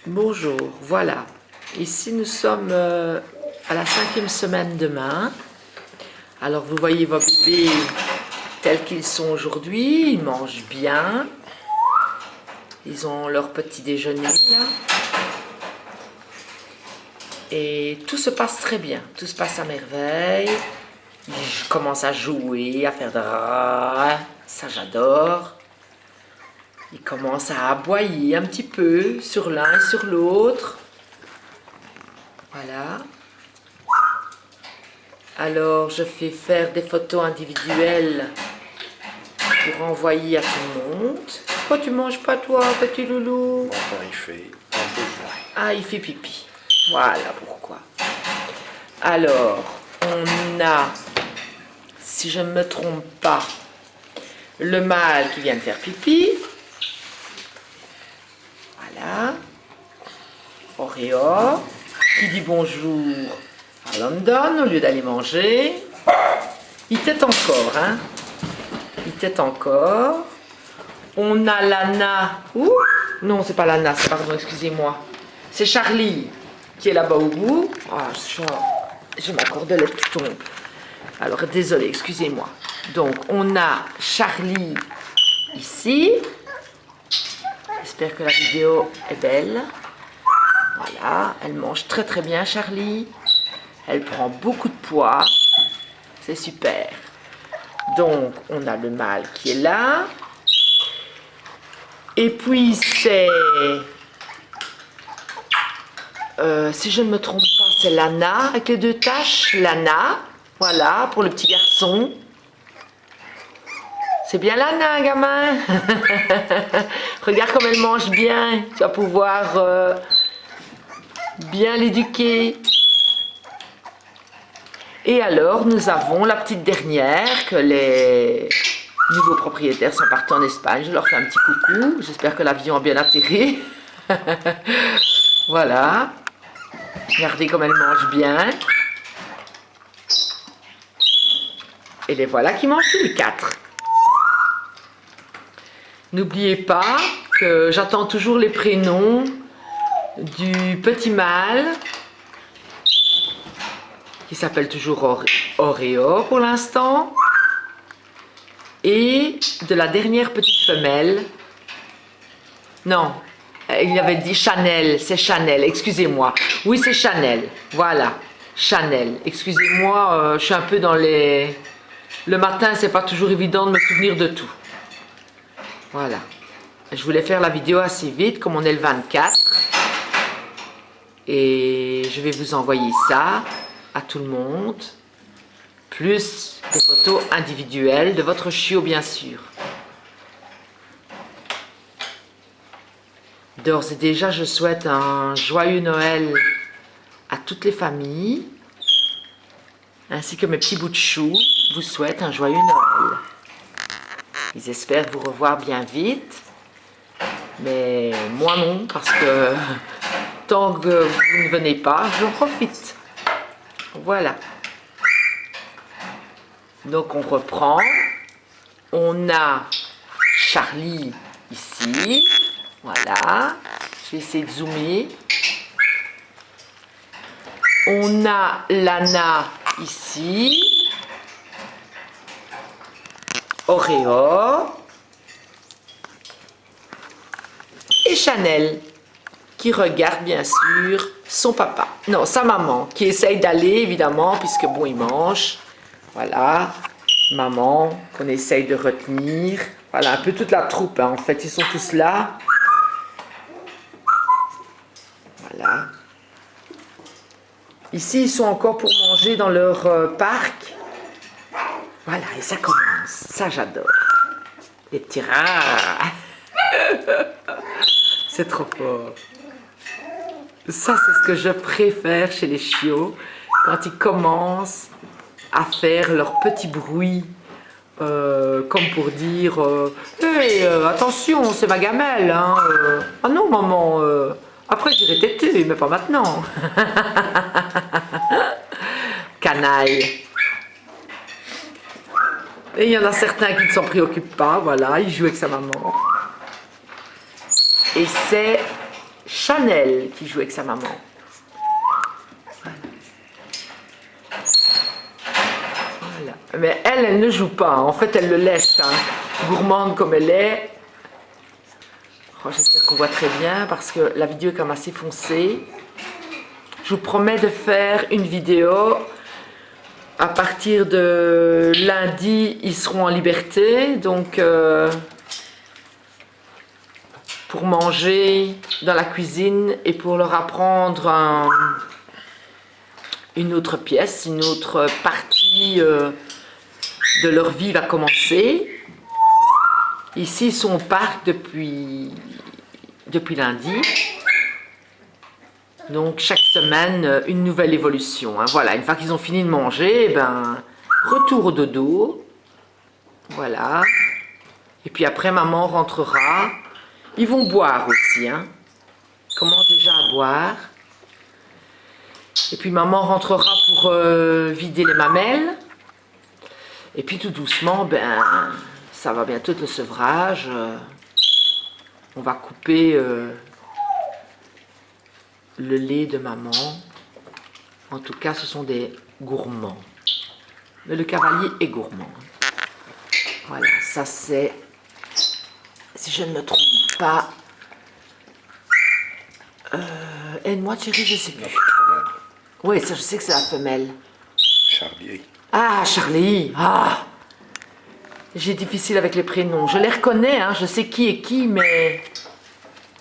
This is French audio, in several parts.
Bonjour, voilà. Ici nous sommes à la 5e semaine demain. Alors vous voyez vos bébés tels qu'ils sont aujourd'hui, ils mangent bien. Ils ont leur petit déjeuner là. Et tout se passe très bien, tout se passe à merveille. Ils commencent à jouer, à faire de ça j'adore. Ils commencent à aboyer un petit peu sur l'un et sur l'autre. Voilà. Alors, je fais faire des photos individuelles pour envoyer à tout le monde. Pourquoi tu manges pas toi, petit loulou? Enfin, il fait un besoin. Ah, il fait pipi. Voilà pourquoi. Alors, on a, si je ne me trompe pas, le mâle qui vient de faire pipi. Voilà. Oreo, qui dit bonjour à London au lieu d'aller manger. Il tète encore, hein. Il tète encore. On a Lana. Ouh, non, c'est pas Lana, pardon, excusez-moi. C'est Charlie qui est là-bas au bout. Ah, je m'accorde le tombe. Alors, désolé, excusez-moi. Donc, on a Charlie ici. J'espère que la vidéo est belle. Voilà, elle mange très très bien, Charlie. Elle prend beaucoup de poids. C'est super. Donc, on a le mâle qui est là. Et puis, c'est... si je ne me trompe pas, c'est Lana avec les 2 taches. Lana, voilà, pour le petit garçon. C'est bien Lana, gamin. Regarde comme elle mange bien. Tu vas pouvoir bien l'éduquer. Et alors, nous avons la petite dernière que les nouveaux propriétaires sont partis en Espagne. Je leur fais un petit coucou. J'espère que l'avion a bien atterri. Voilà. Regardez comme elle mange bien. Et les voilà qui mangent tous les 4. N'oubliez pas que j'attends toujours les prénoms du petit mâle qui s'appelle toujours Oreo pour l'instant, et de la dernière petite femelle. Non, il avait dit Chanel, c'est Chanel, excusez-moi. Oui, c'est Chanel, voilà, Chanel. Excusez-moi, je suis un peu dans les... Le matin, c'est pas toujours évident de me souvenir de tout. Voilà. Je voulais faire la vidéo assez vite, comme on est le 24. Et je vais vous envoyer ça à tout le monde, plus des photos individuelles de votre chiot, bien sûr. D'ores et déjà, je souhaite un joyeux Noël à toutes les familles, ainsi que mes petits bouts de chou vous souhaitent un joyeux Noël. Ils espèrent vous revoir bien vite, mais moi non, parce que tant que vous ne venez pas, j'en profite. Voilà. Donc on reprend. On a Charlie ici. Voilà. Je vais essayer de zoomer. On a Lana ici. Oreo. Et Chanel, qui regarde bien sûr son papa. Non, sa maman, qui essaye d'aller évidemment, puisque bon, il mange. Voilà, maman, qu'on essaye de retenir. Voilà, un peu toute la troupe, hein. En fait, ils sont tous là. Voilà. Ici, ils sont encore pour manger dans leur parc. Voilà, et ça commence. Ça, j'adore. Les petits rats. C'est trop fort. Ça, c'est ce que je préfère chez les chiots, quand ils commencent à faire leur petit bruit, comme pour dire hey, attention, c'est ma gamelle, hein, ah non, maman, après j'irai téter, mais pas maintenant. Canaille. Et il y en a certains qui ne s'en préoccupent pas, voilà, il joue avec sa maman. Et c'est Chanel qui joue avec sa maman. Voilà. Mais elle ne joue pas. En fait, elle le laisse. Hein. Gourmande comme elle est. Oh, j'espère qu'on voit très bien parce que la vidéo est quand même assez foncée. Je vous promets de faire une vidéo. À partir de lundi, ils seront en liberté. Donc, pour manger dans la cuisine et pour leur apprendre une autre pièce, une autre partie de leur vie va commencer. Ici, ils sont au parc depuis lundi. Donc, chaque semaine, une nouvelle évolution. Hein. Voilà, une fois qu'ils ont fini de manger, ben, retour au dodo. Voilà. Et puis après, maman rentrera. Ils vont boire aussi. Hein. Ils commencent déjà à boire. Et puis, maman rentrera pour vider les mamelles. Et puis, tout doucement, ben, ça va bientôt être le sevrage. On va couper... le lait de maman. En tout cas, ce sont des gourmands. Mais le cavalier est gourmand. Voilà, ça c'est, si je ne me trompe pas, aide-moi chérie, je sais plus. Oui, ça je sais que c'est la femelle. Charlie. Ah, Charlie. Ah, j'ai difficile avec les prénoms. Je les reconnais, hein, je sais qui est qui, mais...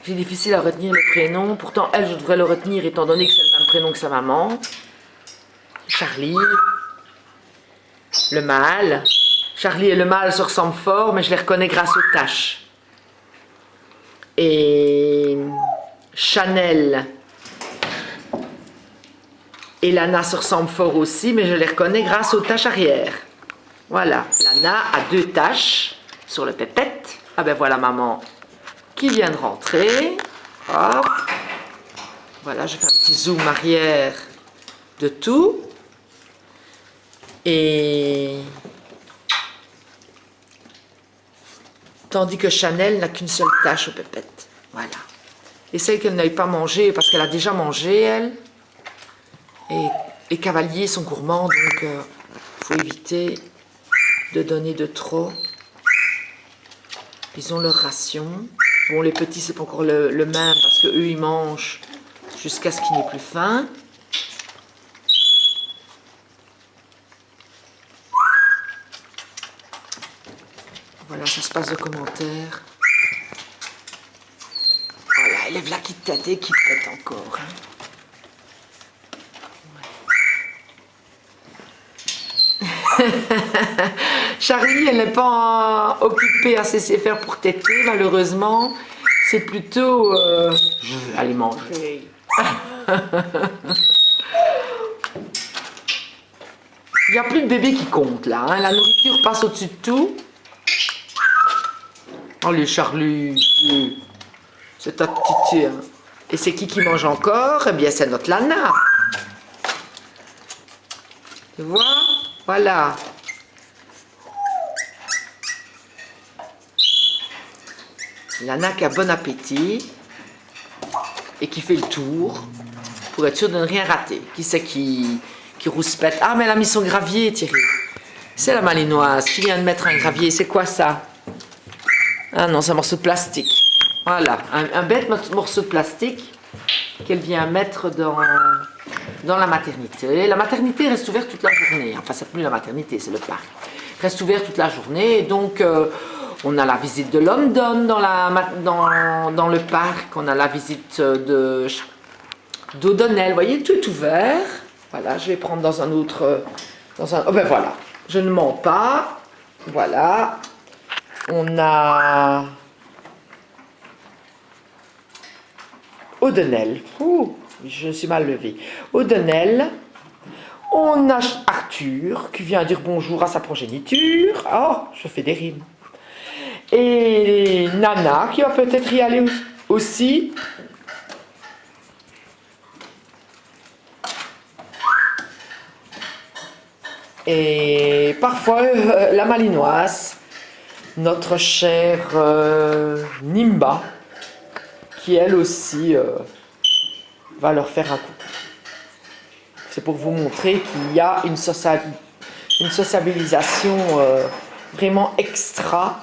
J'ai difficile à retenir le prénom. Pourtant, elle, je devrais le retenir étant donné que c'est le même prénom que sa maman. Charlie. Le mâle. Charlie et le mâle se ressemblent fort, mais je les reconnais grâce aux taches. Et Chanel et Lana se ressemblent fort aussi, mais je les reconnais grâce aux taches arrière. Voilà. Lana a 2 taches sur le pépette. Ah ben voilà maman qui vient de rentrer. Hop. Voilà, je fais un petit zoom arrière de tout. Et tandis que Chanel n'a qu'une seule tache au pépette. Voilà. Essaye qu'elle n'aille pas manger parce qu'elle a déjà mangé, elle. Et les cavaliers sont gourmands, donc il faut éviter de donner de trop. Ils ont leur ration. Bon, les petits, c'est pas encore le même parce que eux ils mangent jusqu'à ce qu'il n'ait plus faim. Voilà, ça se passe de commentaires. Voilà, élève là qui tête et qui tête encore. Hein. Charlie, elle n'est pas occupée à cesser faire pour téter, malheureusement. C'est plutôt... je vais aller manger. Il n'y a plus de bébé qui compte, là. Hein. La nourriture passe au-dessus de tout. Allez, Charlie, c'est ta petite... Hein. Et c'est qui mange encore? Eh bien, c'est notre Lana. Tu vois? Voilà. Lana qui a bon appétit et qui fait le tour pour être sûr de ne rien rater. Qui c'est qui rouspète? Ah, mais elle a mis son gravier, Thierry. C'est la malinoise qui vient de mettre un gravier. C'est quoi ça? Ah non, c'est un morceau de plastique. Voilà, un bête morceau de plastique qu'elle vient mettre dans la maternité. La maternité reste ouverte toute la journée. Enfin, c'est plus la maternité, c'est le parc. Reste ouvert toute la journée. Donc, on a la visite de London dans le parc. On a la visite d'Odonnell. Vous voyez, tout est ouvert. Voilà, je vais prendre dans un autre... Oh ben voilà, je ne mens pas. Voilà. On a... Odonnell. Ouh, je me suis mal levée. Odonnell. On a Arthur qui vient dire bonjour à sa progéniture. Oh, je fais des rimes. Et Nana qui va peut-être y aller aussi. Et parfois la malinoise, notre chère Nimba, qui elle aussi va leur faire un coucou. C'est pour vous montrer qu'il y a une sociabilisation vraiment extra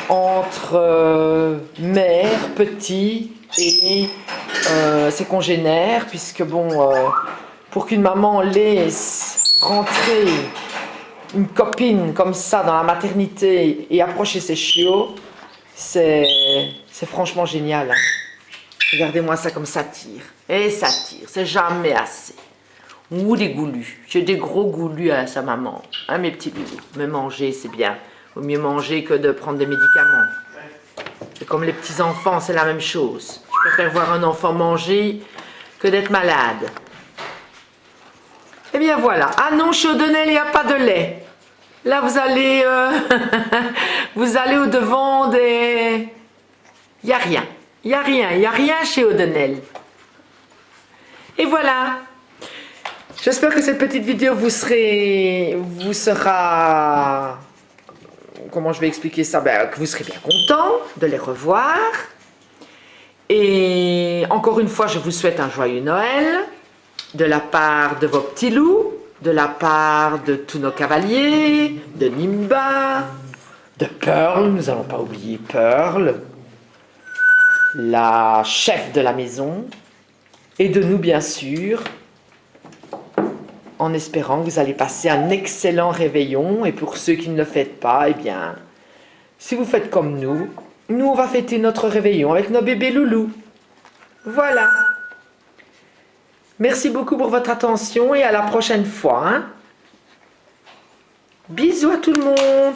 entre mère, petit et ses congénères, puisque bon, pour qu'une maman laisse rentrer une copine comme ça dans la maternité et approcher ses chiots, c'est franchement génial. Hein. Regardez-moi ça comme ça tire. Et ça tire, c'est jamais assez. Ou des goulus. J'ai des gros goulus à sa maman. Hein, mes petits loulous. Mais manger, c'est bien. Vaut mieux manger que de prendre des médicaments. C'est comme les petits enfants, c'est la même chose. Je préfère voir un enfant manger que d'être malade. Eh bien voilà. Ah non, chez O'Donnell, il n'y a pas de lait. Là, vous allez, vous allez au-devant des... Il n'y a rien. Il n'y a rien. Il n'y a rien chez O'Donnell. Et voilà. J'espère que cette petite vidéo vous sera... Comment je vais expliquer ça? Ben, que vous serez bien content de les revoir. Et encore une fois, je vous souhaite un joyeux Noël de la part de vos petits loups, de la part de tous nos cavaliers, de Nimba, de Pearl, nous n'allons pas oublier Pearl, la chef de la maison, et de nous bien sûr, en espérant que vous allez passer un excellent réveillon. Et pour ceux qui ne le fêtent pas, eh bien, si vous faites comme nous, on va fêter notre réveillon avec nos bébés loulous. Voilà. Merci beaucoup pour votre attention et à la prochaine fois. Hein. Bisous à tout le monde.